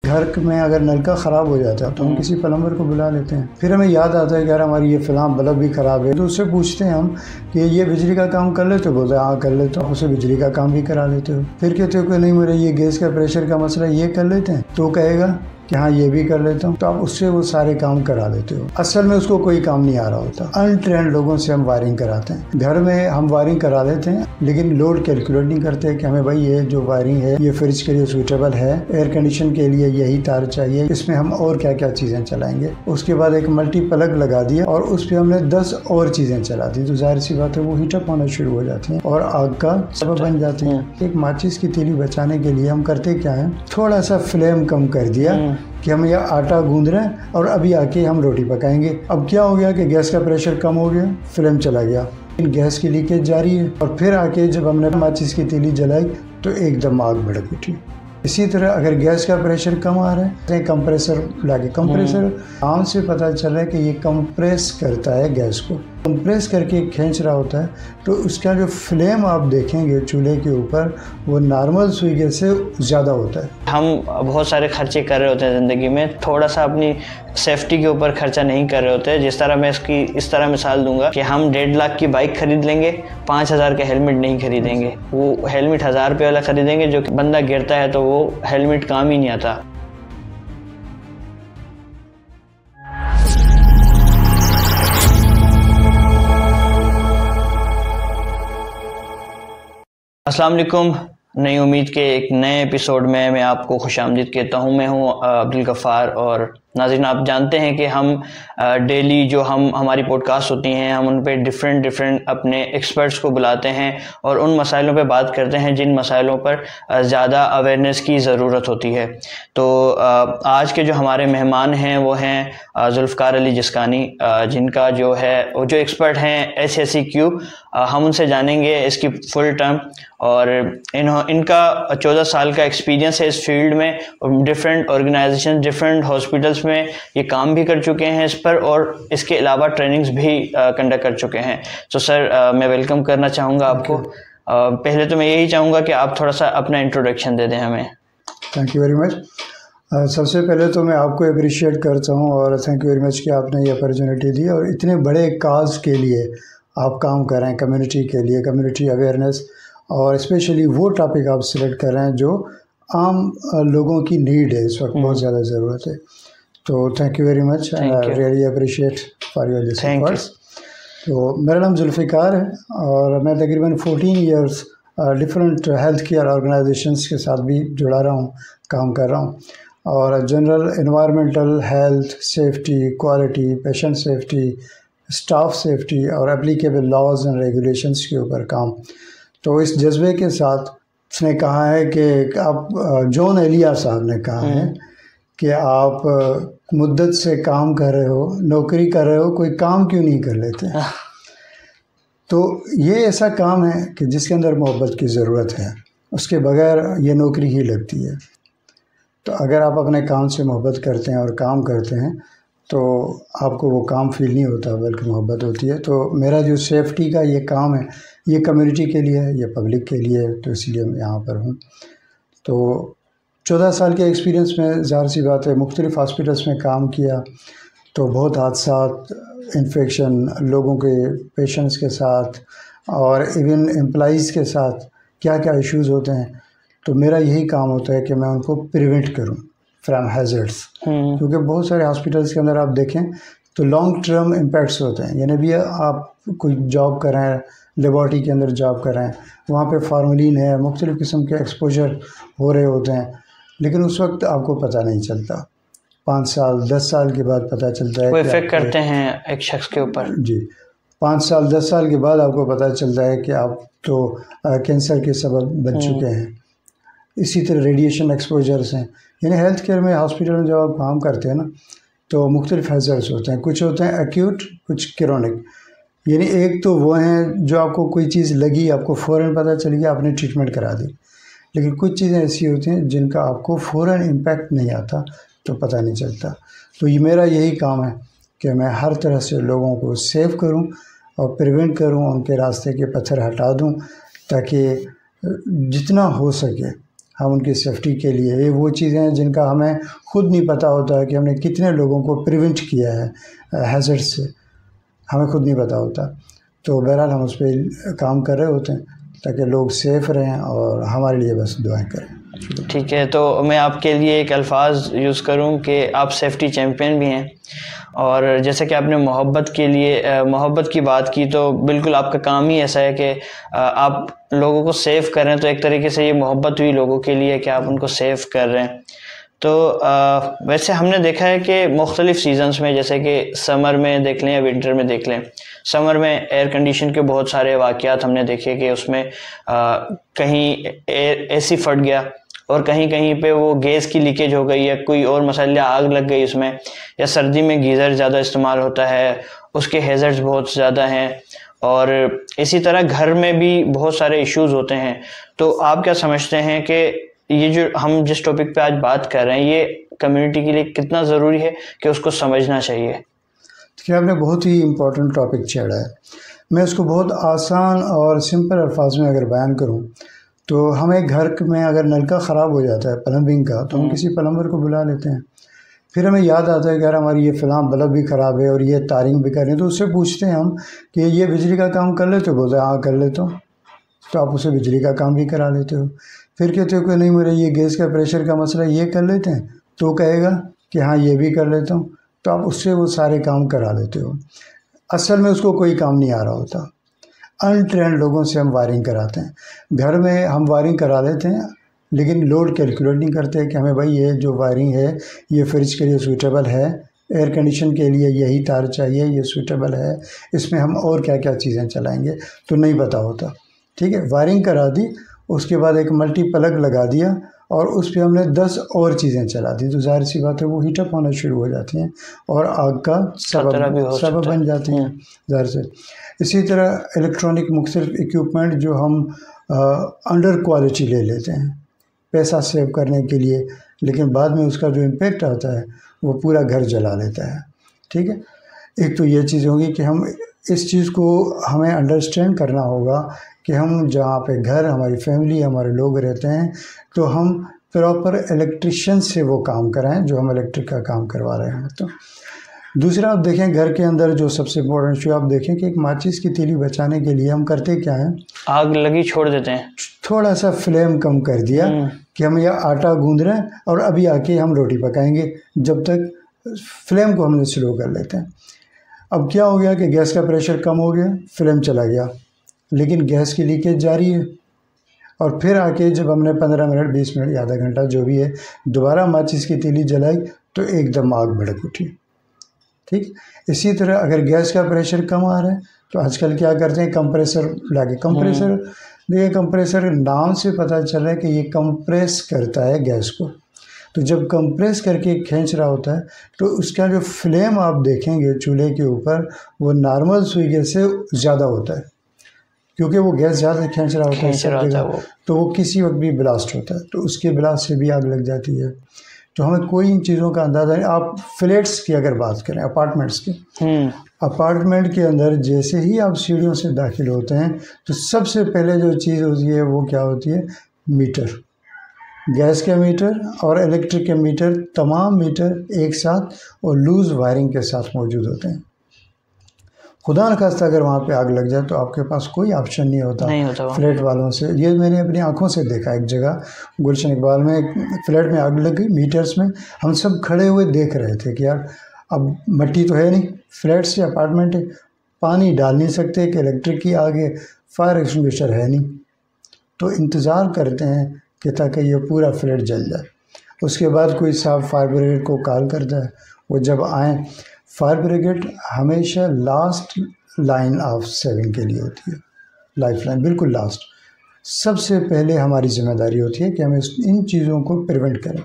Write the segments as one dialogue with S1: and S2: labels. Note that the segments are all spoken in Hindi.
S1: घर में अगर नलका ख़राब हो जाता है तो हम किसी प्लम्बर को बुला लेते हैं। फिर हमें याद आता है कि यार हमारी ये फ़लाँ बल्ब भी ख़राब है, तो उससे पूछते हैं हम कि ये बिजली का काम कर लेते हो? बोलते हैं हाँ कर लेते हो। उसे बिजली का काम भी करा लेते हो। फिर कहते हो कि नहीं मेरे ये गैस का प्रेशर का मसला, ये कर लेते हैं, तो कहेगा कि हाँ ये भी कर लेता हूँ, तो आप उससे वो सारे काम करा लेते हो। असल में उसको कोई काम नहीं आ रहा होता। अनट्रेंड लोगों से हम वायरिंग कराते हैं। घर में हम वायरिंग करा लेते हैं लेकिन लोड कैलकुलेट नहीं करते कि हमें भाई ये जो वायरिंग है ये फ्रिज के लिए सूटेबल है, एयर कंडीशन के लिए यही तार चाहिए, इसमें हम और क्या क्या चीज़ें चलाएंगे। उसके बाद एक मल्टी प्लग लगा दिया और उस पर हमने 10 और चीज़ें चला दी, तो जाहिर सी बात है वो हीटअप होना शुरू हो जाती हैं और आग का सबब बन जाती हैं। एक माचिस की तीली बचाने के लिए हम करते क्या है, थोड़ा सा फ्लेम कम कर दिया कि हम यह आटा गूंद रहे हैं और अभी आके हम रोटी पकाएंगे। अब क्या हो गया कि गैस का प्रेशर कम हो गया, फ्लेम चला गया, गैस की लीकेज जारी है। और फिर आके जब हमने माचिस की तीली जलाई तो एकदम आग भड़क उठी। इसी तरह अगर गैस का प्रेशर कम आ रहा है, कंप्रेसर लाके, कंप्रेसर नाम से पता चल रहा है कि ये कंप्रेस करता है गैस को, कंप्रेस करके खींच रहा होता है, तो उसका जो फ्लेम आप देखेंगे चूल्हे के ऊपर वो नॉर्मल सुई गैस से ज़्यादा होता है।
S2: हम बहुत सारे खर्चे कर रहे होते हैं ज़िंदगी में, थोड़ा सा अपनी सेफ्टी के ऊपर खर्चा नहीं कर रहे होते। जिस तरह मैं इसकी इस तरह मिसाल दूंगा कि हम 1.5 लाख की बाइक खरीद लेंगे, 5,000 का हेलमेट नहीं खरीदेंगे। वो हेलमेट 1,000 रुपये वाला खरीदेंगे जो कि बंदा गिरता है तो वो हेलमेट काम ही नहीं आता। अस्सलाम वालेकुम। नई उम्मीद के एक नए एपिसोड में मैं आपको खुशामदीद कहता हूँ। मैं हूँ अब्दुल गफ़ार। और नाज़रीन, आप जानते हैं कि हम डेली जो हमारी पॉडकास्ट होती हैं, हम उन पे डिफरेंट अपने एक्सपर्ट्स को बुलाते हैं और उन मसाइलों पे बात करते हैं जिन मसाइलों पर ज़्यादा अवेयरनेस की ज़रूरत होती है। तो आज के जो हमारे मेहमान हैं वो हैं जुल्फ़कार अली जिस्कानी, जिनका जो है वो जो एक्सपर्ट हैं SSEQ। हम उनसे जानेंगे इसकी फुल टर्म, और इनका 14 साल का एक्सपीरियंस है इस फील्ड में। डिफरेंट ऑर्गेनाइजेशन, डिफरेंट हॉस्पिटल्स में ये काम भी कर चुके हैं इस पर, और इसके अलावा ट्रेनिंग्स भी कंडक्ट कर चुके हैं। तो सर, मैं वेलकम करना चाहूँगा आपको। पहले तो मैं यही चाहूँगा कि आप थोड़ा सा अपना इंट्रोडक्शन दे दें हमें।
S1: Thank you very much. सबसे पहले तो मैं आपको अप्रिशिएट करता हूँ और थैंक यू वेरी मच कि आपने ये अपॉर्चुनिटी दी और इतने बड़े काज के लिए आप काम कर रहे हैं, कम्युनिटी के लिए, कम्युनिटी अवेयरनेस, और स्पेशली वो टॉपिक आप सिलेक्ट कर रहे हैं जो आम लोगों की नीड है, इस वक्त बहुत ज़्यादा ज़रूरत है। तो thank you very much, really appreciate for your this efforts. तो मेरा नाम जुल्फ़िकार है और मैं तकरीबन 14 years different health care organisations के साथ भी जुड़ा रहा हूँ, काम कर रहा हूँ, और general environmental health, safety, quality, patient safety, staff safety और एप्लीकेबल लॉज एंड रेगुलेशंस के ऊपर काम। तो इस जज्बे के साथ उसने कहा है कि आप, जॉन एलिया साहब ने कहा है कि आप मुद्दत से काम कर रहे हो, नौकरी कर रहे हो, कोई काम क्यों नहीं कर लेते। तो ये ऐसा काम है कि जिसके अंदर मोहब्बत की ज़रूरत है, उसके बगैर ये नौकरी ही लगती है। तो अगर आप अपने काम से मोहब्बत करते हैं और काम करते हैं तो आपको वो काम फील नहीं होता बल्कि मोहब्बत होती है। तो मेरा जो सेफ्टी का ये काम है ये कम्युनिटी के लिए है, ये पब्लिक के लिए है, तो इसलिए मैं यहाँ पर हूँ। तो 14 साल के एक्सपीरियंस में ज़ाहिर सी बात है मुख्तलिफ़ हॉस्पिटल्स में काम किया, तो बहुत हादसात, इन्फेक्शन, लोगों के पेशेंट्स के साथ और इवन एम्प्लॉइज़ के साथ क्या क्या इश्यूज़ होते हैं। तो मेरा यही काम होता है कि मैं उनको प्रिवेंट करूँ फ्रॉम हैज़र्ड्स, क्योंकि बहुत सारे हॉस्पिटल्स के अंदर आप देखें तो लॉन्ग टर्म इम्पैक्ट्स होते हैं। यानी भी आप कोई जॉब कर रहे हैं, लेबॉरेटरी के अंदर जॉब कर रहे हैं, वहाँ पे फार्मलिन है, मुख्तलिफ़ किस्म के एक्सपोजर हो रहे होते हैं, लेकिन उस वक्त आपको पता नहीं चलता। 5 साल 10 साल के बाद पता चलता है,
S2: वो इफेक्ट करते हैं एक शख्स के ऊपर।
S1: जी, 5 साल 10 साल के बाद आपको पता चलता है कि आप तो कैंसर के सबब बन चुके हैं। इसी तरह रेडिएशन एक्सपोजर्स हैं। यानी हेल्थ केयर में, हॉस्पिटल में जब आप काम करते हैं ना, तो मुख्तलिफ़ हैज़र्ड्स होते हैं। कुछ होते हैं एक्यूट, कुछ क्रोनिक। यानी एक तो वो हैं जो आपको कोई चीज़ लगी, आपको फ़ौरन पता चल गया, आपने ट्रीटमेंट करा दी, लेकिन कुछ चीज़ें ऐसी होती हैं जिनका आपको फ़ौरन इम्पैक्ट नहीं आता, तो पता नहीं चलता। तो ये मेरा यही काम है कि मैं हर तरह से लोगों को सेव करूं और प्रिवेंट करूं, उनके रास्ते के पत्थर हटा दूं, ताकि जितना हो सके हम उनकी सेफ्टी के लिए, ये वो चीज़ें हैं जिनका हमें खुद नहीं पता होता है कि हमने कितने लोगों को प्रिवेंट किया है हैज़र्ड से, हमें खुद नहीं पता होता। तो बहरहाल हम उस पर काम कर रहे होते हैं ताकि लोग सेफ़ रहें और हमारे लिए बस दुआएं करें।
S2: ठीक है, तो मैं आपके लिए एक अल्फाज यूज़ करूं कि आप सेफ्टी चैम्पियन भी हैं, और जैसे कि आपने मोहब्बत के लिए मोहब्बत की बात की, तो बिल्कुल आपका काम ही ऐसा है कि आप लोगों को सेव कर रहे हैं। तो एक तरीके से ये मोहब्बत हुई लोगों के लिए कि आप उनको सेव कर रहे हैं। तो वैसे हमने देखा है कि मुख्तलिफ़ सीज़न्स में, जैसे कि समर में देख लें या विंटर में देख लें, समर में एयर कंडीशन के बहुत सारे वाक़यात हमने देखे कि उसमें कहीं एसी फट गया और कहीं कहीं पे वो गैस की लीकेज हो गई, या कोई और मसला, आग लग गई उसमें, या सर्दी में गीज़र ज़्यादा इस्तेमाल होता है, उसके हैज़र्ड्स बहुत ज़्यादा हैं, और इसी तरह घर में भी बहुत सारे इश्यूज़ होते हैं। तो आप क्या समझते हैं कि ये जो हम जिस टॉपिक पे आज बात कर रहे हैं, ये कम्युनिटी के लिए कितना ज़रूरी है कि उसको समझना चाहिए?
S1: देखिए, आपने बहुत ही इम्पोर्टेंट टॉपिक छेड़ा है। मैं इसको बहुत आसान और सिंपल अल्फाज में अगर बयान करूं तो हमें घर में अगर नलका ख़राब हो जाता है प्लम्बिंग का, तो हम किसी प्लम्बर को बुला लेते हैं। फिर हमें याद आता है कि यार हमारी ये फ़लाँ बल्ब भी ख़राब है और ये तारिंग भी कर रहे हैं, तो उससे पूछते हैं हम कि ये बिजली का काम कर लेते हो? बोलते हैं हाँ कर लेता हूँ। तो आप उसे बिजली का काम भी करा लेते हो। फिर कहते हो कि नहीं मेरे ये गैस का प्रेशर का मसला, ये कर लेते हैं, तो कहेगा कि हाँ ये भी कर लेता हूँ, तो आप उससे वो सारे काम करा लेते हो। असल में उसको कोई काम नहीं आ रहा होता। अनट्रेंड लोगों से हम वायरिंग कराते हैं। घर में हम वायरिंग करा लेते हैं लेकिन लोड कैलकुलेट नहीं करते कि हमें भाई ये जो वायरिंग है ये फ्रिज के लिए सूटेबल है, एयर कंडीशन के लिए यही तार चाहिए, ये सूटेबल है, इसमें हम और क्या क्या चीज़ें चलाएंगे, तो नहीं पता होता। ठीक है, वायरिंग करा दी, उसके बाद एक मल्टी प्लग लगा दिया और उस पर हमने 10 और चीज़ें चला दी, तो जाहिर सी बात है वो हीटअप होना शुरू हो जाती हैं और आग का सबब बन जाती हैं जाहिर से। इसी तरह इलेक्ट्रॉनिक मुख्तलिफ इक्विपमेंट जो हम अंडर क्वालिटी ले लेते हैं पैसा सेव करने के लिए, लेकिन बाद में उसका जो इम्पेक्ट आता है वो पूरा घर जला लेता है। ठीक है, एक तो ये चीज़ होगी कि हम इस चीज़ को हमें अंडरस्टैंड करना होगा कि हम जहाँ पे घर हमारी फैमिली हमारे लोग रहते हैं तो हम प्रॉपर इलेक्ट्रिशियन से वो काम कराएं जो हम इलेक्ट्रिक का काम करवा रहे हैं। तो दूसरा आप देखें घर के अंदर जो सबसे इम्पोर्टेंट इशू आप देखें कि एक माचिस की तीली बचाने के लिए हम करते क्या हैं,
S2: आग लगी छोड़ देते हैं,
S1: थोड़ा सा फ्लेम कम कर दिया कि हम यह आटा गूंद रहे हैं और अभी आके हम रोटी पकाएंगे, जब तक फ्लेम को हमने स्लो कर लेते हैं। अब क्या हो गया कि गैस का प्रेशर कम हो गया, फ्लेम चला गया, लेकिन गैस की लीकेज जारी है। और फिर आके जब हमने 15 मिनट 20 मिनट आधा घंटा जो भी है दोबारा माचिस की तीली जलाई तो एकदम आग भड़क उठी। ठीक, इसी तरह अगर गैस का प्रेशर कम आ रहा है तो आजकल क्या करते हैं, कंप्रेसर लाके, कंप्रेसर देखिए कंप्रेसर नाम से पता चल रहा है कि ये कंप्रेस करता है गैस को। तो जब कंप्रेस करके खींच रहा होता है तो उसका जो फ्लेम आप देखेंगे चूल्हे के ऊपर वो नॉर्मल सुई गैस से ज़्यादा होता है, क्योंकि वो गैस ज़्यादा खींच रहा होता है सब जगह, तो वो किसी वक्त भी ब्लास्ट होता है, तो उसके ब्लास्ट से भी आग लग जाती है। तो हमें कोई इन चीज़ों का अंदाज़ा नहीं। आप फ्लैट्स की अगर बात करें, अपार्टमेंट्स की, अपार्टमेंट के अंदर जैसे ही आप सीढ़ियों से दाखिल होते हैं तो सबसे पहले जो चीज़ होती है वो क्या होती है, मीटर, गैस के मीटर और इलेक्ट्रिक के मीटर, तमाम मीटर एक साथ और लूज़ वायरिंग के साथ मौजूद होते हैं। खुदा न खास्ता अगर वहाँ पे आग लग जाए तो आपके पास कोई ऑप्शन नहीं होता फ्लैट वालों से। ये मैंने अपनी आंखों से देखा, एक जगह गुलशन इकबाल में एक फ्लैट में आग लग गई, मीटर्स में हम सब खड़े हुए देख रहे थे कि यार अब मट्टी तो है नहीं, फ्लैट से अपार्टमेंट है, पानी डाल नहीं सकते कि इलेक्ट्रिक की आगे फायर एक्सटिंग्विशर है नहीं, तो इंतज़ार करते हैं कि ताकि ये पूरा फ्लैट जल जाए। उसके बाद कोई साहब फायर ब्रिगेड को कॉल करता है, वो जब आएँ, फायर ब्रिगेड हमेशा लास्ट लाइन ऑफ सेविंग के लिए होती है, लाइफ लाइन बिल्कुल लास्ट। सबसे पहले हमारी जिम्मेदारी होती है कि हमें इन चीज़ों को प्रिवेंट करें।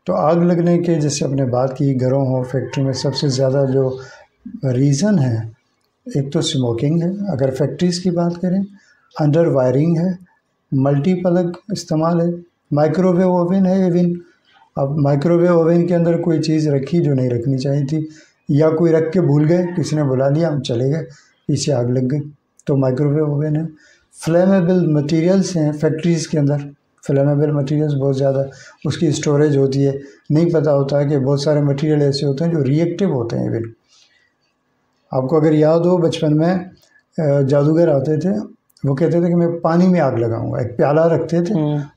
S1: तो आग लगने के, जैसे आपने बात की, घरों हो फैक्ट्री में, सबसे ज़्यादा जो रीज़न है एक तो स्मोकिंग है, अगर फैक्ट्रीज़ की बात करें, अंडर वायरिंग है, मल्टी प्लग इस्तेमाल है, माइक्रोवेव ओवन है इवन। अब माइक्रोवेव ओवन के अंदर कोई चीज़ रखी जो नहीं रखनी चाहिए थी, या कोई रख के भूल गए, किसी ने बुला लिया, हम चले गए, पीछे आग लग गई, तो माइक्रोवेव ओवन है। फ्लेमेबल मटेरियल्स हैं फैक्ट्रीज़ के अंदर, फ्लेमेबल मटेरियल्स बहुत ज़्यादा उसकी स्टोरेज होती है। नहीं पता होता है कि बहुत सारे मटेरियल ऐसे होते हैं जो रिएक्टिव होते हैं। इवन आपको अगर याद हो, बचपन में जादूगर आते थे, वो कहते थे कि मैं पानी में आग लगाऊंगा। एक प्याला रखते थे,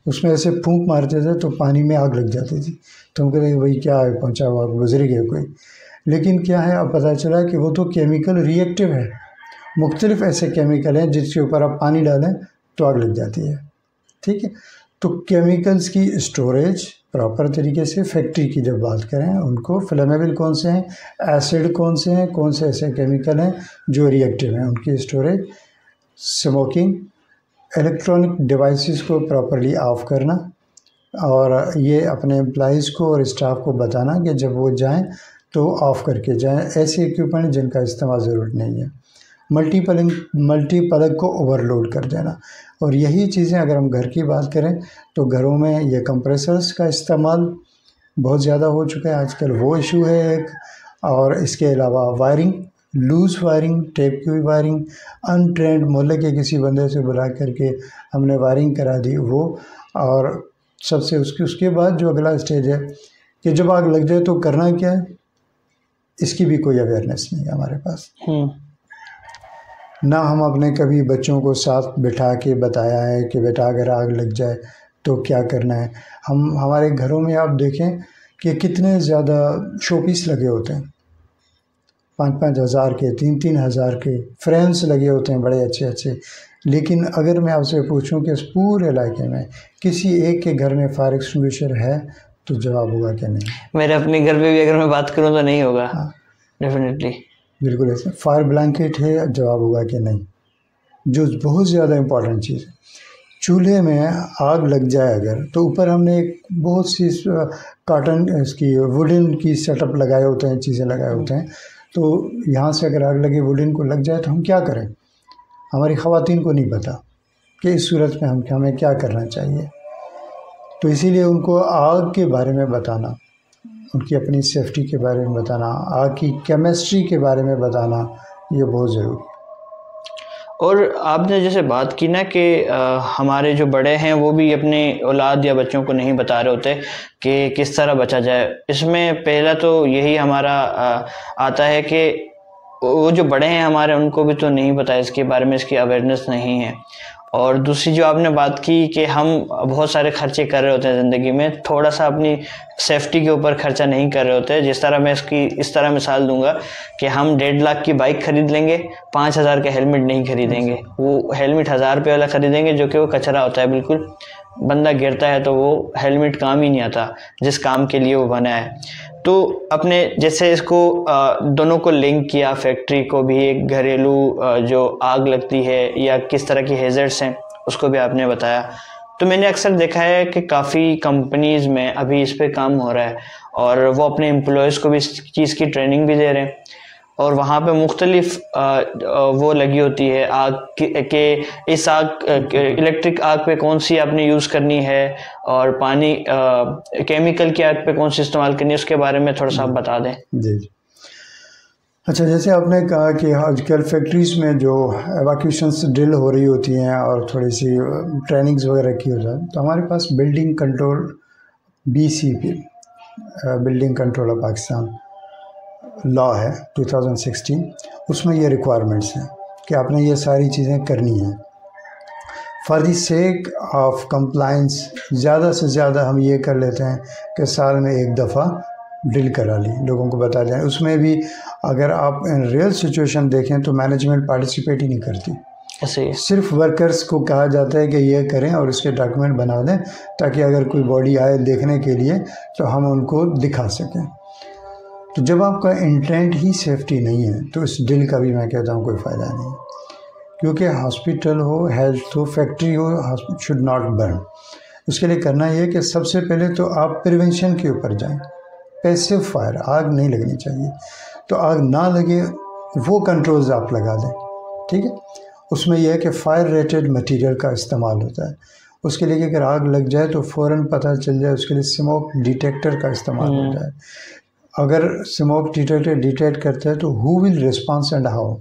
S1: उसमें ऐसे फूंक मारते थे तो पानी में आग लग जाती थी। तो हम कहते हैं भाई क्या है, पहुँचा हुआ गुजर गया कोई। लेकिन क्या है, अब पता चला कि वो तो केमिकल रिएक्टिव है। मुख्तलिफ ऐसे केमिकल हैं जिसके ऊपर आप पानी डालें तो आग लग जाती है। ठीक है, तो केमिकल्स की स्टोरेज प्रॉपर तरीके से, फैक्ट्री की जब बात करें, उनको फ्लेमेबल कौन से हैं, एसिड कौन से हैं, कौन से ऐसे केमिकल हैं जो रिएक्टिव हैं, उनकी स्टोरेज, स्मोकिंग, इलेक्ट्रॉनिक डिवाइसेस को प्रॉपरली ऑफ करना, और ये अपने एम्प्लॉइज़ को और स्टाफ को बताना कि जब वो जाएं तो ऑफ़ करके जाएं ऐसे इक्विपमेंट जिनका इस्तेमाल ज़रूरत नहीं है। मल्टीप्लग को ओवरलोड कर देना। और यही चीज़ें अगर हम घर की बात करें तो घरों में ये कंप्रेसर्स का इस्तेमाल बहुत ज़्यादा हो चुका है आजकल, वो इशू है एक। और इसके अलावा वायरिंग, लूज़ वायरिंग, टेप की हुई वायरिंग, अनट्रेंड मोहल्ले के किसी बंदे से बुला करके हमने वायरिंग करा दी वो। और सबसे उसके बाद जो अगला स्टेज है कि जब आग लग जाए तो करना क्या है, इसकी भी कोई अवेयरनेस नहीं है हमारे पास। ना हम अपने कभी बच्चों को साथ बिठा के बताया है कि बेटा अगर आग लग जाए तो क्या करना है। हमारे घरों में आप देखें कि कितने ज़्यादा शोपीस लगे होते हैं, 5-5 हज़ार के, 3-3 हज़ार के फ्रेम्स लगे होते हैं बड़े अच्छे अच्छे। लेकिन अगर मैं आपसे पूछूं कि इस पूरे इलाके में किसी एक के घर में फायर एक्सटिंग्विशर है तो जवाब होगा कि नहीं।
S2: मेरे अपने घर पे भी अगर मैं बात करूं तो नहीं होगा। डेफिनेटली,
S1: बिल्कुल ऐसे। फायर ब्लैंकेट है, जवाब होगा कि नहीं। जो बहुत ज़्यादा इम्पॉर्टेंट चीज़ है, चूल्हे में आग लग जाए अगर तो ऊपर हमने एक बहुत सी कॉटन इसकी वुडन की सेटअप लगाए होते हैं, चीज़ें लगाए होते हैं। तो यहाँ से अगर आग लगे, वुडन को लग जाए तो हम क्या करें। हमारी ख़वातीन को नहीं पता कि इस सूरत में हमें क्या करना चाहिए। तो इसीलिए उनको आग के बारे में बताना, उनकी अपनी सेफ्टी के बारे में बताना, आग की केमिस्ट्री के बारे में बताना, ये बहुत ज़रूरी है।
S2: और आपने जैसे बात की ना कि हमारे जो बड़े हैं वो भी अपने औलाद या बच्चों को नहीं बता रहे होते कि किस तरह बचा जाए। इसमें पहला तो यही हमारा आता है कि वो जो बड़े हैं हमारे, उनको भी तो नहीं पता इसके बारे में, इसकी अवेयरनेस नहीं है। और दूसरी जो आपने बात की कि हम बहुत सारे खर्चे कर रहे होते हैं ज़िंदगी में, थोड़ा सा अपनी सेफ्टी के ऊपर खर्चा नहीं कर रहे होते। जिस तरह मैं इसकी इस तरह मिसाल दूंगा कि हम 1.5 लाख की बाइक खरीद लेंगे, 5,000 का हेलमेट नहीं खरीदेंगे। वो हेलमेट 1,000 रुपये वाला खरीदेंगे जो कि वो कचरा होता है बिल्कुल। बंदा गिरता है तो वो हेलमेट काम ही नहीं आता जिस काम के लिए वो बना है। तो अपने जैसे इसको दोनों को लिंक किया, फैक्ट्री को भी, एक घरेलू जो आग लगती है या किस तरह की हेजर्ड्स हैं उसको भी आपने बताया। तो मैंने अक्सर देखा है कि काफ़ी कंपनीज़ में अभी इस पे काम हो रहा है और वो अपने एम्प्लॉयज़ को भी इस चीज़ की ट्रेनिंग भी दे रहे हैं। और वहाँ पे मुख्तलिफ वो लगी होती है आग के इस आग इलेक्ट्रिक आग पे कौन सी आपने यूज़ करनी है और पानी केमिकल की आग पे कौन सी इस्तेमाल करनी है, उसके बारे में थोड़ा सा आप बता दें।
S1: जी जी। अच्छा, जैसे आपने कहा कि आजकल फैक्ट्रीज़ में जो एवाक्यूशंस ड्रिल हो रही होती हैं और थोड़ी सी ट्रेनिंग्स वगैरह की हो जाए, तो हमारे पास building control BCP, building control of Pakistan law है 2016। उसमें ये रिक्वायरमेंट्स हैं कि आपने ये सारी चीज़ें करनी हैं for the sake of compliance. ज़्यादा से ज़्यादा हम ये कर लेते हैं कि साल में एक दफ़ा ड्रिल करा ली, लोगों को बता दें। उसमें भी अगर आप इन रियल सिचुएशन देखें तो मैनेजमेंट पार्टिसिपेट ही नहीं करती। सिर्फ वर्कर्स को कहा जाता है कि ये करें और इसके डॉक्यूमेंट बना दें ताकि अगर कोई बॉडी आए देखने के लिए तो हम उनको दिखा सकें। तो जब आपका इंटेंट ही सेफ्टी नहीं है तो इस ड्रिल का भी मैं कहता हूँ कोई फ़ायदा नहीं, क्योंकि हॉस्पिटल हो, हेल्थ हो, फैक्ट्री हो, शुड नॉट बर्न। उसके लिए करना ये कि सबसे पहले तो आप प्रिवेंशन के ऊपर जाएं। पैसिव फायर, आग नहीं लगनी चाहिए, तो आग ना लगे वो कंट्रोल्स आप लगा दें। ठीक है, उसमें यह है कि फायर रेटेड मटेरियल का इस्तेमाल होता है। उसके लिए कि अगर आग लग जाए तो फ़ौरन पता चल जाए, उसके लिए स्मोक डिटेक्टर का इस्तेमाल होता है। अगर स्मोक डिटेक्टर डिटेक्ट करता है तो who will response and how,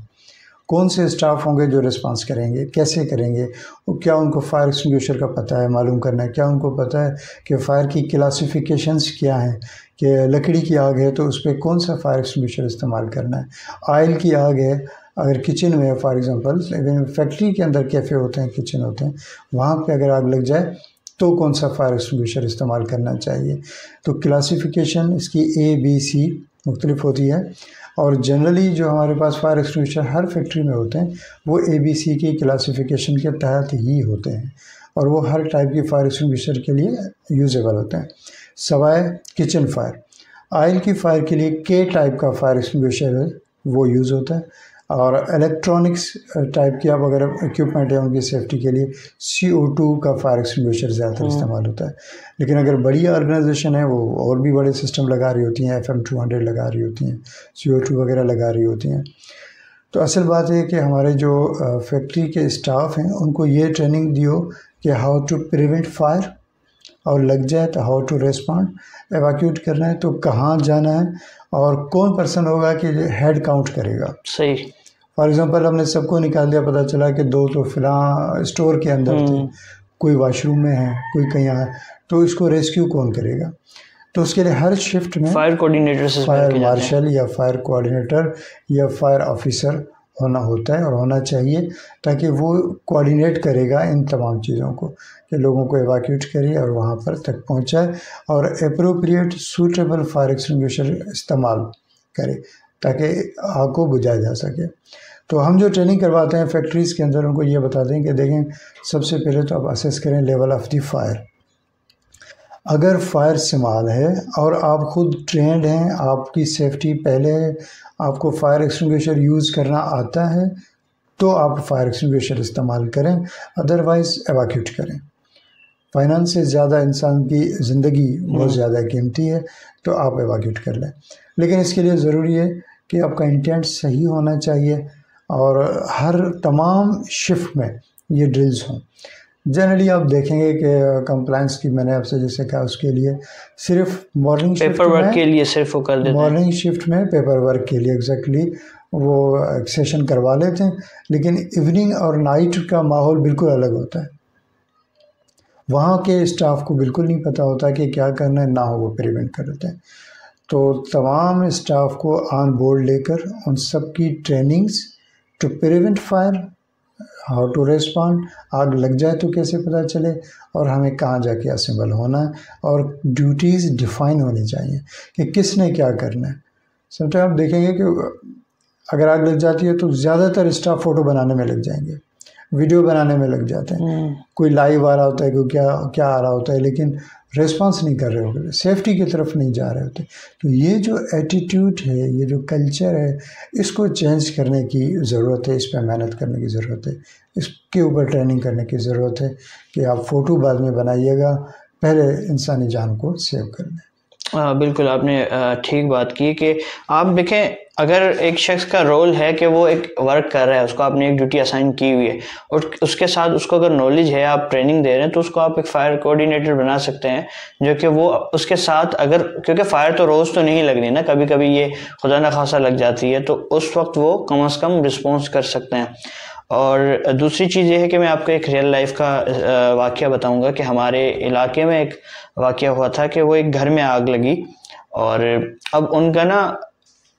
S1: कौन से स्टाफ होंगे जो रिस्पांस करेंगे, कैसे करेंगे, और क्या उनको फायर एक्सटिंग्विशर का पता है, मालूम करना है, क्या उनको पता है कि फ़ायर की क्लासिफिकेशंस क्या हैं, कि लकड़ी की आग है तो उस पर कौन सा फायर एक्सटिंग्विशर इस्तेमाल करना है, ऑयल की आग है अगर किचन में है फॉर एग्ज़ाम्पल, इवन फैक्ट्री के अंदर कैफ़े होते हैं, किचन होते हैं, वहाँ पे अगर आग लग जाए तो कौन सा फायर एक्सटिंग्विशर इस्तेमाल करना चाहिए। तो क्लासिफिकेशन इसकी A, B, C मुख्तलिफ होती है, और जनरली जो हमारे पास फायर एक्सटिंग्विशर हर फैक्ट्री में होते हैं वो ABC की क्लासिफिकेशन के तहत ही होते हैं, और वो हर टाइप की फायर एक्सटिंग्विशर के लिए यूजेबल होते हैं, सवाए किचन फायर। ऑयल की फायर के लिए K टाइप का फायर एक्सटिंग्विशर है वो यूज़ होता है, और इलेक्ट्रॉनिक्स टाइप की आप अगर इक्विपमेंट है उनकी सेफ्टी के लिए CO2 का फायर एक्सटिंग्विशर ज़्यादातर इस्तेमाल होता है। लेकिन अगर बड़ी ऑर्गेनाइजेशन है वो और भी बड़े सिस्टम लगा रही होती हैं, FM200 लगा रही होती हैं, CO2 वगैरह लगा रही होती हैं। तो असल बात है कि हमारे जो फैक्ट्री के स्टाफ हैं उनको ये ट्रेनिंग दी हो कि हाउ टू प्रिवेंट फायर, और लग जाए तो हाउ टू रेस्पॉन्ड, एवैक्यूएट करना है तो कहाँ जाना है, और कौन पर्सन होगा कि हेड काउंट करेगा।
S2: सही।
S1: फॉर एग्ज़ाम्पल हमने सबको निकाल दिया, पता चला कि 2 तो फिलहाल स्टोर के अंदर थे, कोई वॉशरूम में है, कोई कहीं है, तो इसको रेस्क्यू कौन करेगा। तो उसके लिए हर शिफ्ट में
S2: फायर कोऑर्डिनेटर से
S1: फायर मार्शल या फायर कोऑर्डिनेटर या फायर ऑफिसर होना होता है और होना चाहिए, ताकि वो कोऑर्डिनेट करेगा इन तमाम चीज़ों को, कि लोगों को एवैक्यूएट करे और वहाँ पर तक पहुँचाए, और एप्रोप्रिएट सूटेबल फायर एक्सटिंग्विशर इस्तेमाल करे ताकि आग को बुझाया जा सके। तो हम जो ट्रेनिंग करवाते हैं फैक्ट्रीज़ के अंदर उनको ये बताते हैं कि देखें, सबसे पहले तो आप असेस करें लेवल ऑफ द फायर। अगर फायर इस्तेमाल है और आप खुद ट्रेंड हैं, आपकी सेफ्टी पहले है, आपको फायर एक्सटिंग्विशर यूज़ करना आता है, तो आप फायर एक्सटिंग्विशर इस्तेमाल करें, अदरवाइज़ एवैक्यूएट करें। फाइनेंस से ज़्यादा इंसान की ज़िंदगी बहुत ज़्यादा कीमती है, तो आप एवैक्यूएट कर लें। लेकिन इसके लिए ज़रूरी है कि आपका इंटेंट सही होना चाहिए, और हर तमाम शिफ्ट में ये ड्रिल्स हों। जनरली आप देखेंगे कि कंप्लायंस की मैंने आपसे जैसे कहा, उसके लिए सिर्फ मॉर्निंग
S2: पेपर वर्क के लिए सिर्फ वो कर देते हैं,
S1: मॉर्निंग शिफ्ट में पेपर वर्क के लिए एग्जैक्टली वो सेशन करवा लेते हैं, लेकिन इवनिंग और नाइट का माहौल बिल्कुल अलग होता है। वहाँ के स्टाफ को बिल्कुल नहीं पता होता कि क्या करना है, ना हो वो प्रिवेंट कर देते हैं। तो तमाम स्टाफ को ऑन बोर्ड लेकर उन सब की trainings to prevent fire, how to respond, आग लग जाए तो कैसे पता चले, और हमें कहाँ जाके असेंबल होना है, और ड्यूटीज़ डिफाइन होनी चाहिए कि किसने क्या करना है। समटाइम आप देखेंगे कि अगर आग लग जाती है तो ज़्यादातर स्टाफ फ़ोटो बनाने में लग जाएंगे, वीडियो बनाने में लग जाते हैं, कोई लाइव आ रहा होता है, कोई क्या आ रहा होता है, लेकिन रेस्पॉन्स नहीं कर रहे होते, सेफ्टी की तरफ नहीं जा रहे होते। तो ये जो एटीट्यूड है, ये जो कल्चर है, इसको चेंज करने की ज़रूरत है, इस पर मेहनत करने की ज़रूरत है, इसके ऊपर ट्रेनिंग करने की ज़रूरत है कि आप फ़ोटो बाद में बनाइएगा, पहले इंसानी जान को सेव कर लें।
S2: बिल्कुल, आपने ठीक बात की कि आप देखें, अगर एक शख्स का रोल है कि वो एक वर्क कर रहा है, उसको आपने एक ड्यूटी असाइन की हुई है, और उसके साथ उसको अगर नॉलेज है, आप ट्रेनिंग दे रहे हैं, तो उसको आप एक फायर कोऑर्डिनेटर बना सकते हैं, जो कि वो उसके साथ अगर, क्योंकि फायर तो रोज़ तो नहीं लगनी ना, कभी कभी ये खुदा न खासा लग जाती है, तो उस वक्त वो कम से कम रिस्पॉन्स कर सकते हैं। और दूसरी चीज़ ये है कि मैं आपको एक रियल लाइफ का वाक़या बताऊंगा कि हमारे इलाके में एक वाक़या हुआ था कि वो एक घर में आग लगी, और अब उनका ना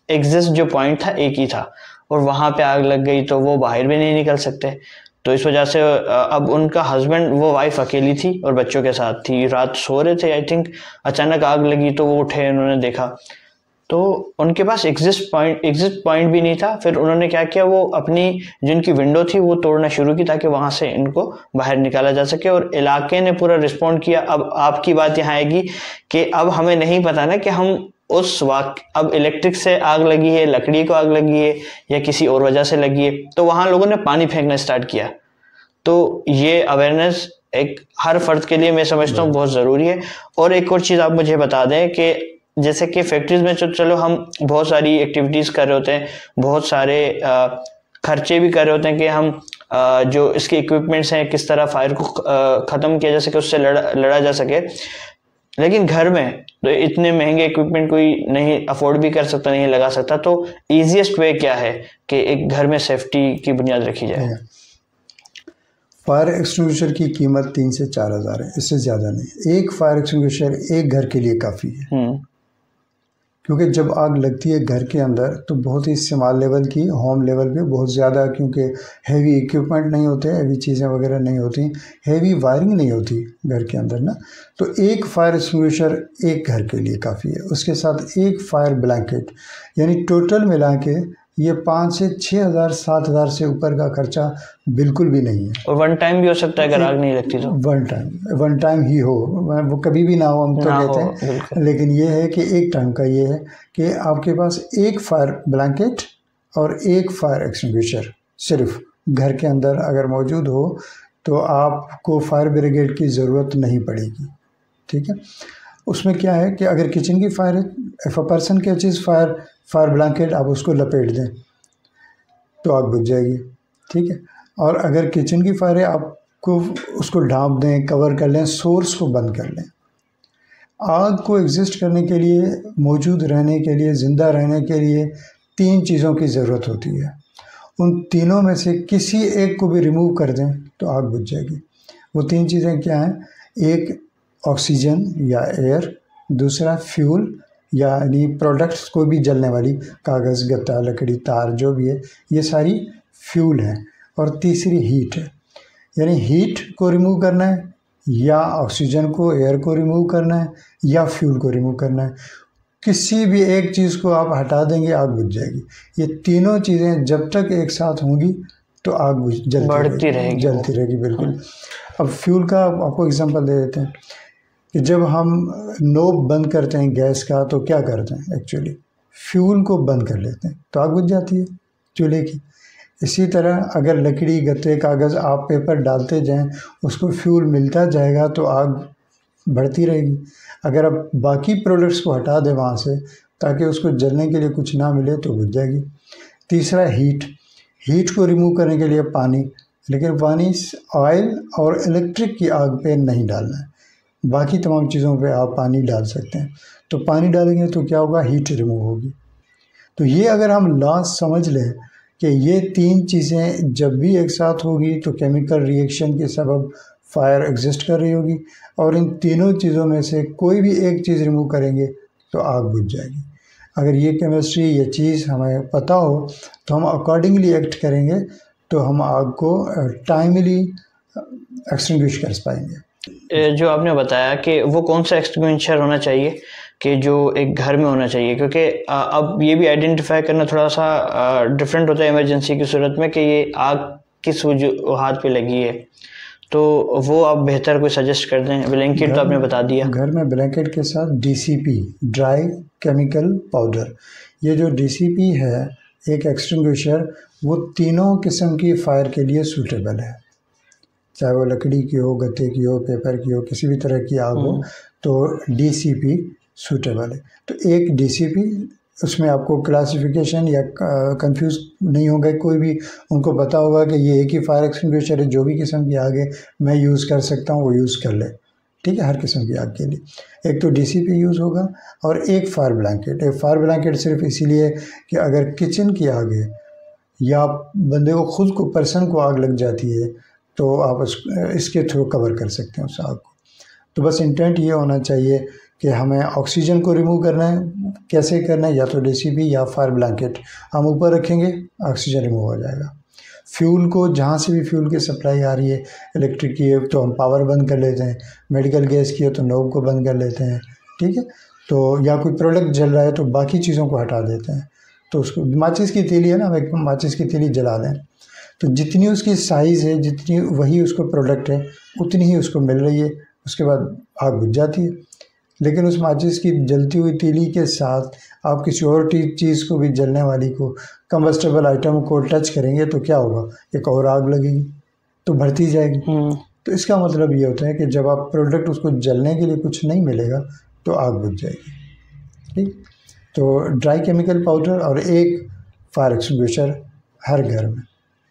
S2: एग्जिस्ट जो पॉइंट था एक ही था, और वहाँ पे आग लग गई तो वो बाहर भी नहीं निकल सकते। तो इस वजह से अब उनका हस्बैंड, वो वाइफ अकेली थी और बच्चों के साथ थी, रात सो रहे थे आई थिंक, अचानक आग लगी तो वो उठे, उन्होंने देखा तो उनके पास एग्जिस्ट पॉइंट भी नहीं था। फिर उन्होंने क्या किया, वो अपनी जिनकी विंडो थी वो तोड़ना शुरू की ताकि वहां से इनको बाहर निकाला जा सके, और इलाके ने पूरा रिस्पॉन्ड किया। अब आपकी बात यहाँ आएगी कि अब हमें नहीं पता ना कि हम अब इलेक्ट्रिक से आग लगी है, लकड़ी को आग लगी है, या किसी और वजह से लगी है, तो वहां लोगों ने पानी फेंकना स्टार्ट किया। तो ये अवेयरनेस एक हर फर्द के लिए मैं समझता हूँ बहुत ज़रूरी है। और एक और चीज़ आप मुझे बता दें कि जैसे कि फैक्ट्रीज में चलो हम बहुत सारी एक्टिविटीज़ कर रहे होते हैं, बहुत सारे खर्चे भी कर रहे होते हैं कि हम जो इसके इक्विपमेंट्स हैं किस तरह फायर को ख़त्म किया जा सके, उससे लड़ा जा सके। लेकिन घर में तो इतने महंगे इक्विपमेंट कोई नहीं अफोर्ड भी कर सकता, नहीं लगा सकता, तो इजीएस्ट वे क्या है कि एक घर में सेफ्टी की बुनियाद रखी जाए?
S1: फायर एक्सटिंग्विशर की कीमत 3 से 4 हज़ार है, इससे ज़्यादा नहीं। एक फायर एक्सटिंग्विशर एक घर के लिए काफ़ी है, क्योंकि जब आग लगती है घर के अंदर तो बहुत ही स्मॉल लेवल की, होम लेवल पे बहुत ज़्यादा, क्योंकि हैवी इक्विपमेंट नहीं होते, हैवी चीज़ें वगैरह नहीं होती, हैवी वायरिंग नहीं होती घर के अंदर ना, तो एक फायर एक्सटिंग्विशर एक घर के लिए काफ़ी है। उसके साथ एक फायर ब्लैंकेट, यानी टोटल मिला के ये 5 से 6 हज़ार 7 हज़ार से ऊपर का खर्चा बिल्कुल भी नहीं है।
S2: और वन टाइम भी हो सकता है अगर आग नहीं लगती तो?
S1: वन टाइम ही हो, वो कभी भी ना हो, हम तो कहते हैं, लेकिन ये है कि एक टाइम का ये है कि आपके पास एक फायर ब्लैंकेट और एक फायर एक्सटिंग्विशर सिर्फ घर के अंदर अगर मौजूद हो तो आपको फायर ब्रिगेड की ज़रूरत नहीं पड़ेगी। ठीक है, उसमें क्या है कि अगर किचन की फायर है, if a person catches fire blanket, आप उसको लपेट दें तो आग बुझ जाएगी। ठीक है, और अगर किचन की फायर है, आपको उसको ढाँप दें, कवर कर लें, सोर्स को बंद कर लें। आग को एग्जिस्ट करने के लिए, मौजूद रहने के लिए, ज़िंदा रहने के लिए 3 चीज़ों की ज़रूरत होती है। उन तीनों में से किसी एक को भी रिमूव कर दें तो आग बुझ जाएगी। वो 3 चीज़ें क्या हैं? एक ऑक्सीजन या एयर, दूसरा फ्यूल यानी प्रोडक्ट्स, कोई भी जलने वाली, कागज़, गत्ता, लकड़ी, तार, जो भी है, ये सारी फ्यूल हैं, और तीसरी हीट है, यानी हीट को रिमूव करना है, या ऑक्सीजन को, एयर को रिमूव करना है, या फ्यूल को रिमूव करना है। किसी भी एक चीज़ को आप हटा देंगे, आग बुझ जाएगी। ये तीनों चीज़ें जब तक एक साथ होंगी तो आग जलती रहेगी बिल्कुल। अब फ्यूल का आपको एग्जांपल दे देते हैं कि जब हम नोब बंद करते हैं गैस का तो क्या करते हैं? एक्चुअली फ्यूल को बंद कर लेते हैं तो आग बुझ जाती है चूल्हे की। इसी तरह अगर लकड़ी, गत्ते, कागज़, आप पेपर डालते जाएं, उसको फ्यूल मिलता जाएगा तो आग बढ़ती रहेगी। अगर आप बाकी प्रोडक्ट्स को हटा दें वहाँ से ताकि उसको जलने के लिए कुछ ना मिले तो बुझ जाएगी। तीसरा हीट को रिमूव करने के लिए पानी, लेकिन पानी ऑयल और इलेक्ट्रिक की आग पे नहीं डालना है, बाकी तमाम चीज़ों पे आप पानी डाल सकते हैं। तो पानी डालेंगे तो क्या होगा? हीट रिमूव होगी। तो ये अगर हम लॉस समझ लें कि ये 3 चीज़ें जब भी एक साथ होगी तो केमिकल रिएक्शन के सबब फायर एग्जिस्ट कर रही होगी, और इन तीनों चीज़ों में से कोई भी एक चीज़ रिमूव करेंगे तो आग बुझ जाएगी। अगर ये केमिस्ट्री, ये चीज़ हमें पता हो तो हम अकॉर्डिंगली एक्ट करेंगे तो हम आग को टाइमली एक्सटिंग्विश कर पाएंगे।
S2: जो आपने बताया कि वो कौन सा एक्सटिंग्विशर होना चाहिए कि जो एक घर में होना चाहिए, क्योंकि अब ये भी आइडेंटिफाई करना थोड़ा सा डिफरेंट होता है इमरजेंसी की सूरत में कि ये आग किस वजूहात पे लगी है, तो वो आप बेहतर कोई सजेस्ट कर दें। ब्लैंकेट तो आपने बता दिया।
S1: घर में ब्लैंकेट के साथ DCP, ड्राई केमिकल पाउडर, ये जो DCP है एक एक्सटिंग्विशर, वो तीनों किस्म की फायर के लिए सूटेबल है, चाहे वो लकड़ी की हो, गत्ते की हो, पेपर की हो, किसी भी तरह की आग हो तो DCP सूटेबल है। तो एक DCP, उसमें आपको क्लासिफिकेशन या कंफ्यूज नहीं होगा कोई भी, उनको पता होगा कि ये एक ही फायर एक्सटिंग्विशर है, जो भी किस्म की आग है मैं यूज़ कर सकता हूँ वो यूज़ कर ले। ठीक है, हर किस्म की आग के लिए एक तो DCP यूज़ होगा, और एक फायर ब्लैंकेट। एक फायर ब्लैंकेट सिर्फ इसीलिए कि अगर किचन की आग है या बंदे को खुद को, पर्सन को आग लग जाती है तो आप इसके थ्रू कवर कर सकते हैं उस आग को। तो बस इंटेंट ये होना चाहिए कि हमें ऑक्सीजन को रिमूव करना है। कैसे करना है? या तो DCP या फायर ब्लैंकेट हम ऊपर रखेंगे, ऑक्सीजन रिमूव हो जाएगा। फ्यूल को, जहाँ से भी फ्यूल की सप्लाई आ रही है, इलेक्ट्रिक की है तो हम पावर बंद कर लेते हैं, मेडिकल गैस की है तो नोब को बंद कर लेते हैं। ठीक है, तो या कोई प्रोडक्ट जल रहा है तो बाकी चीज़ों को हटा देते हैं। तो उसको, माचिस की तीली है ना, हम एक माचिस की तीली जला दें तो जितनी उसकी साइज़ है, जितनी वही उसको प्रोडक्ट है, उतनी ही उसको मिल रही है, उसके बाद आग बुझ जाती है। लेकिन उस माचिस की जलती हुई तीली के साथ आप किसी और चीज़ को भी, जलने वाली को, कंबस्टेबल आइटम को टच करेंगे तो क्या होगा? एक और आग लगेगी तो बढ़ती जाएगी। तो इसका मतलब ये होता है कि जब आप प्रोडक्ट, उसको जलने के लिए कुछ नहीं मिलेगा तो आग बुझ जाएगी। ठीक, तो ड्राई केमिकल पाउडर और एक फायर एक्सटिंग्विशर हर घर में,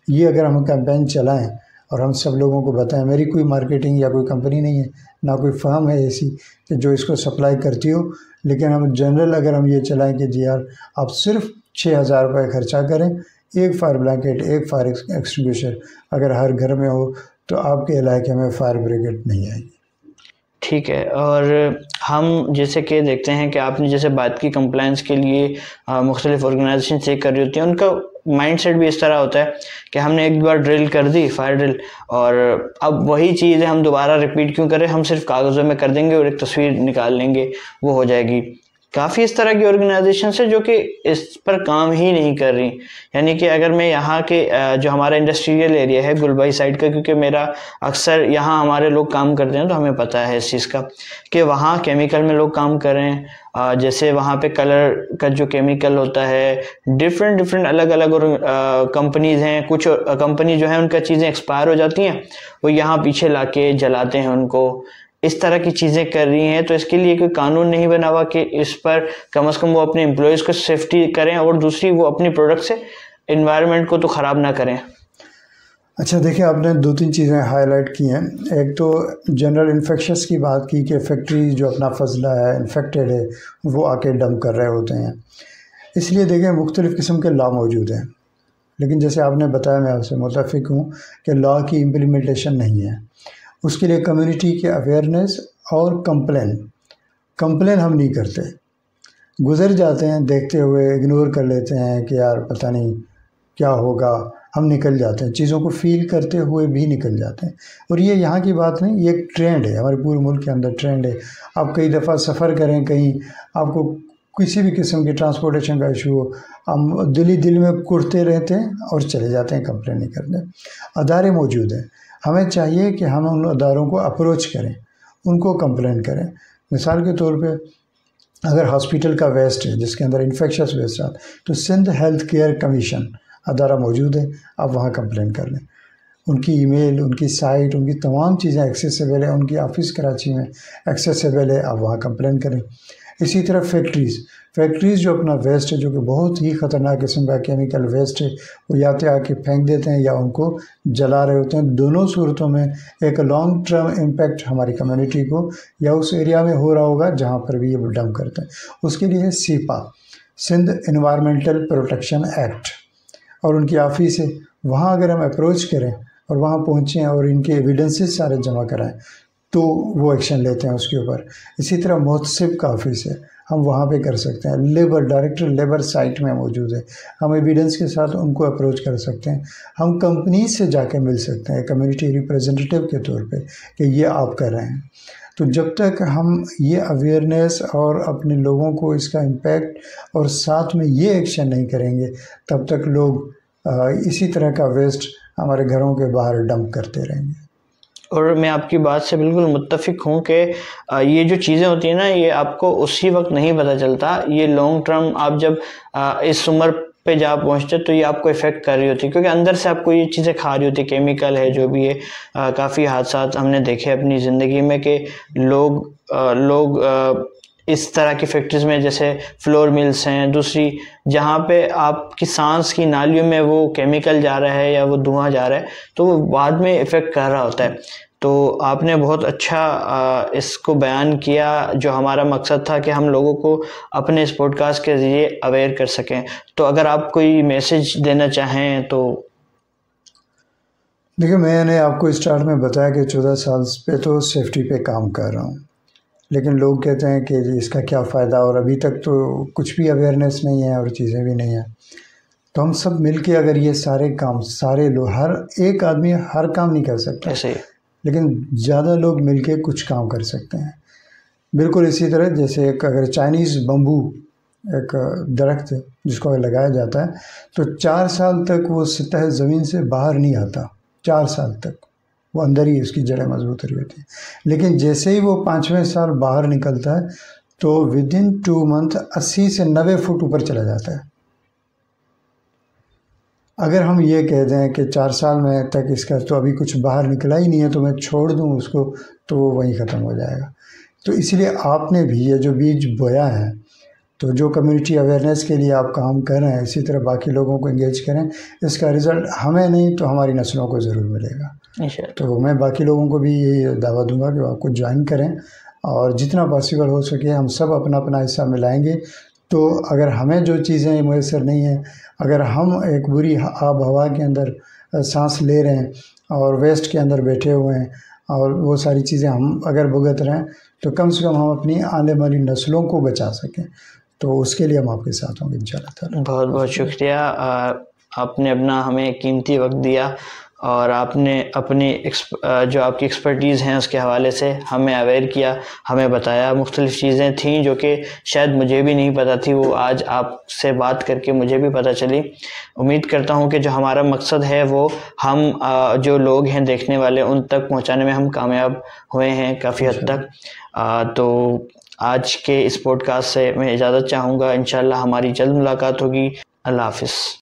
S1: ये अगर हम कैंपेन चलाएं और हम सब लोगों को बताएं। मेरी कोई मार्केटिंग या कोई कंपनी नहीं है, ना कोई फर्म है ऐसी कि जो इसको सप्लाई करती हो, लेकिन हम जनरल अगर हम ये चलाएं कि जी यार आप सिर्फ 6,000 रुपये खर्चा करें, एक फायर ब्लैंकेट, एक फायर एक्सटिंग्विशर अगर हर घर में हो तो आपके इलाके में फायर ब्रिगेड नहीं आएगी।
S2: ठीक है। और हम जैसे कि देखते हैं कि आपने जैसे बात की कंप्लायंस के लिए मुख्तलिफ ऑर्गेनाइजेशन चेक कर रही होती हैं, उनका माइंडसेट भी इस तरह होता है कि हमने एक बार ड्रिल कर दी, फायर ड्रिल, और अब वही चीज़ें हम दोबारा रिपीट क्यों करें, हम सिर्फ कागज़ों में कर देंगे और एक तस्वीर निकाल लेंगे, वो हो जाएगी। काफ़ी इस तरह की ऑर्गेनाइजेशन है जो कि इस पर काम ही नहीं कर रही। यानी कि अगर मैं यहाँ के जो हमारा इंडस्ट्रियल एरिया है गुलबाई साइड का, क्योंकि मेरा अक्सर यहाँ हमारे लोग काम करते हैं तो हमें पता है इस चीज़ का कि वहाँ केमिकल में लोग काम कर रहे हैं। जैसे वहाँ पे कलर का जो केमिकल होता है, डिफरेंट अलग अलग कंपनीज हैं। कुछ कंपनी जो है उनका चीज़ें एक्सपायर हो जाती हैं, वो यहाँ पीछे लाके जलाते हैं उनको, इस तरह की चीज़ें कर रही हैं। तो इसके लिए कोई कानून नहीं बना हुआ कि इस पर कम से कम वो अपने एम्प्लॉयज़ को सेफ्टी करें, और दूसरी वो अपनी प्रोडक्ट से एनवायरनमेंट को तो ख़राब ना करें।
S1: अच्छा देखिए, आपने 2-3 चीज़ें हाईलाइट की हैं। एक तो जनरल इन्फेक्शंस की बात की कि फैक्ट्री जो अपना फजला है, इन्फेक्टेड है, वो आके डंप कर रहे होते हैं। इसलिए देखें मुख्तलिफ़ किस्म के लॉ मौजूद हैं, लेकिन जैसे आपने बताया, मैं आपसे मुत्तफ़िक हूँ कि लॉ की इम्प्लीमेंटेशन नहीं है। उसके लिए कम्युनिटी के अवेयरनेस और कंप्लेन हम नहीं करते, गुज़र जाते हैं देखते हुए, इग्नोर कर लेते हैं कि यार पता नहीं क्या होगा, हम निकल जाते हैं, चीज़ों को फ़ील करते हुए भी निकल जाते हैं। और ये यहाँ की बात नहीं, ये एक ट्रेंड है, हमारे पूरे मुल्क के अंदर ट्रेंड है। आप कई दफ़ा सफ़र करें, कहीं आपको किसी भी किस्म की ट्रांसपोर्टेशन का इशू हो, हम दिल में कुड़ते रहते हैं और चले जाते हैं, कंप्लेन नहीं करते। अदारे मौजूद हैं, हमें चाहिए कि हम उन अदारों को अप्रोच करें, उनको कंप्लेन करें। मिसाल के तौर पे अगर हॉस्पिटल का वेस्ट है जिसके अंदर इन्फेक्शस वेस्ट आता, तो सिंध हेल्थ केयर कमीशन अदारा मौजूद है, आप वहाँ कंप्लेन कर लें। उनकी ईमेल, उनकी साइट, उनकी तमाम चीज़ें एक्सेसिबल है, उनकी ऑफ़िस कराची में एक्सेसिबल है, आप वहाँ कंप्लेन करें। इसी तरह फैक्ट्रीज़ जो अपना वेस्ट है, जो कि बहुत ही ख़तरनाक किस्म का केमिकल वेस्ट है, वो या तो आके फेंक देते हैं या उनको जला रहे होते हैं। दोनों सूरतों में एक लॉन्ग टर्म इम्पैक्ट हमारी कम्युनिटी को या उस एरिया में हो रहा होगा जहाँ पर भी ये डंप करते हैं। उसके लिए है SEPA, Sindh environmental protection act, और उनकी ऑफिस है। वहाँ अगर हम अप्रोच करें और वहाँ पहुँचें और इनके एविडेंसेस सारे जमा कराएं तो वो एक्शन लेते हैं उसके ऊपर। इसी तरह मोहतसिब का ऑफिस है, हम वहाँ पे कर सकते हैं। लेबर डायरेक्टर लेबर साइट में मौजूद है, हम एविडेंस के साथ उनको अप्रोच कर सकते हैं। हम कंपनी से जाके मिल सकते हैं कम्युनिटी रिप्रेजेंटेटिव के तौर पे कि ये आप कर रहे हैं। तो जब तक हम ये अवेयरनेस और अपने लोगों को इसका इम्पैक्ट और साथ में ये एक्शन नहीं करेंगे, तब तक लोग इसी तरह का वेस्ट हमारे घरों के बाहर डंप करते रहेंगे।
S2: और मैं आपकी बात से बिल्कुल मुत्तफिक हूँ कि ये जो चीज़ें होती हैं ना, ये आपको उसी वक्त नहीं पता चलता, ये लॉन्ग टर्म आप जब इस उम्र पे जा पहुँचते तो ये आपको इफ़ेक्ट कर रही होती है, क्योंकि अंदर से आपको ये चीज़ें खा रही होती है, केमिकल है जो भी है। काफ़ी हादसा हमने देखे अपनी ज़िंदगी में कि लोग इस तरह की फैक्ट्रीज़ में, जैसे फ्लोर मिल्स हैं, दूसरी जहाँ पे आपकी सांस की नालियों में वो केमिकल जा रहा है या वो धुआं जा रहा है, तो वो बाद में इफ़ेक्ट कर रहा होता है। तो आपने बहुत अच्छा इसको बयान किया, जो हमारा मकसद था कि हम लोगों को अपने इस पॉडकास्ट के ज़रिए अवेयर कर सकें। तो अगर आप कोई मैसेज देना चाहें तो।
S1: देखिए, मैंने आपको स्टार्ट में बताया कि 14 साल पे तो सेफ्टी पे काम कर रहा हूँ, लेकिन लोग कहते हैं कि जी इसका क्या फ़ायदा, और अभी तक तो कुछ भी अवेयरनेस नहीं है और चीज़ें भी नहीं हैं। तो हम सब मिलके अगर ये सारे काम, सारे लोग, हर एक आदमी हर काम नहीं कर सकता
S2: ऐसे,
S1: लेकिन ज़्यादा लोग मिलके कुछ काम कर सकते हैं। बिल्कुल इसी तरह जैसे एक अगर चाइनीज़ बम्बू एक दरख्त है जिसको अगर लगाया जाता है तो 4 साल तक वो सतह ज़मीन से बाहर नहीं आता, 4 साल तक वो अंदर ही उसकी जड़ें मजबूत रही होती हैं। लेकिन जैसे ही वो 5वें साल बाहर निकलता है तो विदिन 2 मंथ 80 से 90 फुट ऊपर चला जाता है। अगर हम ये कह दें कि 4 साल में तक इसका तो अभी कुछ बाहर निकला ही नहीं है तो मैं छोड़ दूं उसको, तो वो वहीं ख़त्म हो जाएगा। तो इसलिए आपने भी ये जो बीज बोया है, तो जो कम्युनिटी अवेयरनेस के लिए आप काम कर रहे हैं, इसी तरह बाकी लोगों को इंगेज करें। इसका रिज़ल्ट हमें नहीं तो हमारी नस्लों को ज़रूर मिलेगा।
S2: इंशाल्लाह।
S1: तो मैं बाकी लोगों को भी ये दावा दूंगा कि वो आपको ज्वाइन करें और जितना पॉसिबल हो सके हम सब अपना अपना हिस्सा मिलाएंगे। तो अगर हमें जो चीज़ें मैसर नहीं हैं, अगर हम एक बुरी आब हवा के अंदर सांस ले रहे हैं और वेस्ट के अंदर बैठे हुए हैं और वो सारी चीज़ें हम अगर भुगत रहे हैं, तो कम से कम हम अपनी आने वाली नस्लों को बचा सकें। तो उसके लिए हम आपके साथ होंगे इंशाल्लाह ताला।
S2: बहुत बहुत शुक्रिया। आपने अपना हमें कीमती वक्त दिया और आपने अपनी जो आपकी एक्सपर्टीज़ हैं उसके हवाले से हमें अवेयर किया, हमें बताया। मुख्तलिफ़ चीज़ें थीं जो कि शायद मुझे भी नहीं पता थी, वो आज आपसे बात करके मुझे भी पता चली। उम्मीद करता हूँ कि जो हमारा मकसद है वो हम जो लोग हैं देखने वाले उन तक पहुँचाने में हम कामयाब हुए हैं काफ़ी हद तक। तो आज के इस पॉडकास्ट से मैं इजाज़त चाहूँगा। इंशाल्लाह हमारी जल्द मुलाकात होगी। अल्लाह हाफ़िज़।